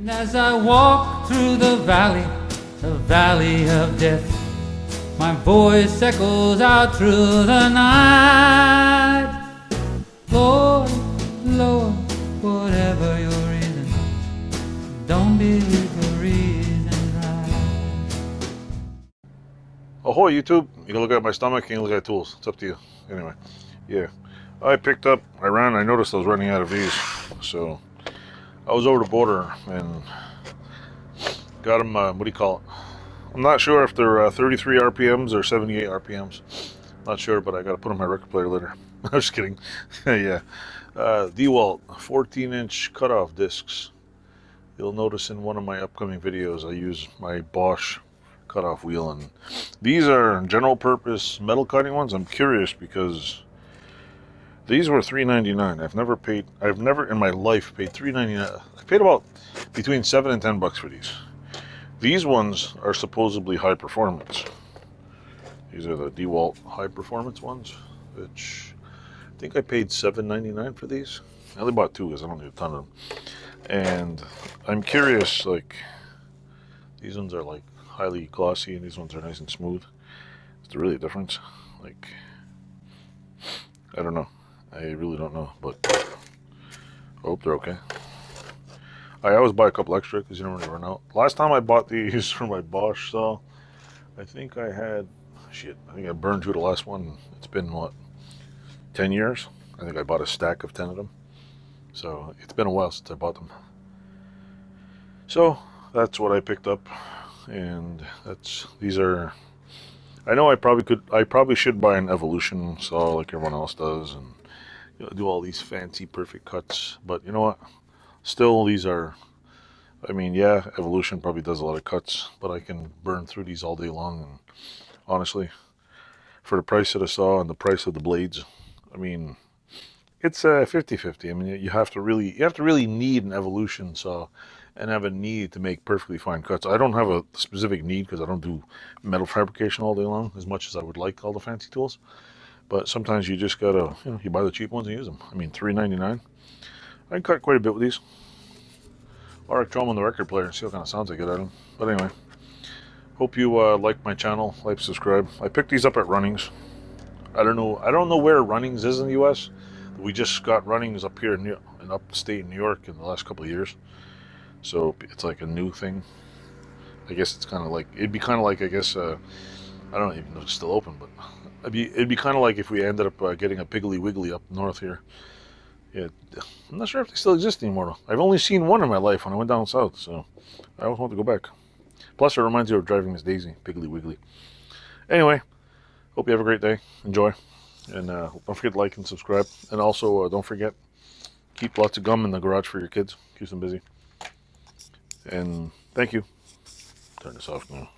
And as I walk through the valley of death, my voice echoes out through the night. Lord, Lord, whatever your reason, don't believe the reason right. Ahoy YouTube, you can look at my stomach and you can look at tools, it's up to you. Anyway, yeah, I noticed I was running out of these, so I was over the border and got them, what do you call it? I'm not sure if they're 33 RPMs or 78 RPMs. Not sure, but I got to put on my record player later. I'm just kidding. Yeah. DeWalt 14-inch cutoff discs. You'll notice in one of my upcoming videos I use my Bosch cutoff wheel, and these are general purpose metal cutting ones. I'm curious because these were $3.99. I've never in my life paid $3.99. I paid about between $7 and $10 for these. These ones are supposedly high performance. These are the DeWalt high performance ones, which I think I paid $7.99 for these. I only bought two because I don't need a ton of them. And I'm curious, like, these ones are like highly glossy and these ones are nice and smooth. Is there really a difference? Like, I don't know. I really don't know, but I hope they're okay. I always buy a couple extra because you don't really run out. Last time I bought these for my Bosch saw, I think I burned through the last one. It's been, what, 10 years? I think I bought a stack of 10 of them. So it's been a while since I bought them. So that's what I picked up. And these are, I know I probably should buy an Evolution saw like everyone else does and do all these fancy perfect cuts. But you know what? Still, these are, I mean, yeah, Evolution probably does a lot of cuts, but I can burn through these all day long. And honestly, for the price of the saw and the price of the blades, I mean, it's 50-50. I mean, you have to really need an Evolution saw and have a need to make perfectly fine cuts. I don't have a specific need because I don't do metal fabrication all day long as much as I would like all the fancy tools. But sometimes you just gotta, you buy the cheap ones and use them. I mean, $3.99. I can cut quite a bit with these. Or I throw them on the record player and see what kind of sounds I get out of them. But anyway, hope you like my channel, like, subscribe. I picked these up at Runnings. I don't know where Runnings is in the U.S. We just got Runnings up here in upstate New York in the last couple of years. So it's like a new thing. I guess it's kind of like, it'd be kind of like, I guess, I don't even know if it's still open, but it'd be kind of like if we ended up getting a Piggly Wiggly up north here. Yeah, I'm not sure if they still exist anymore though. I've only seen one in my life when I went down south, so I always want to go back. Plus it reminds you of driving Miss Daisy, Piggly Wiggly. Anyway, hope you have a great day. Enjoy. And don't forget to like and subscribe. And also don't forget, keep lots of gum in the garage for your kids. Keep them busy. And thank you. Turn this off now.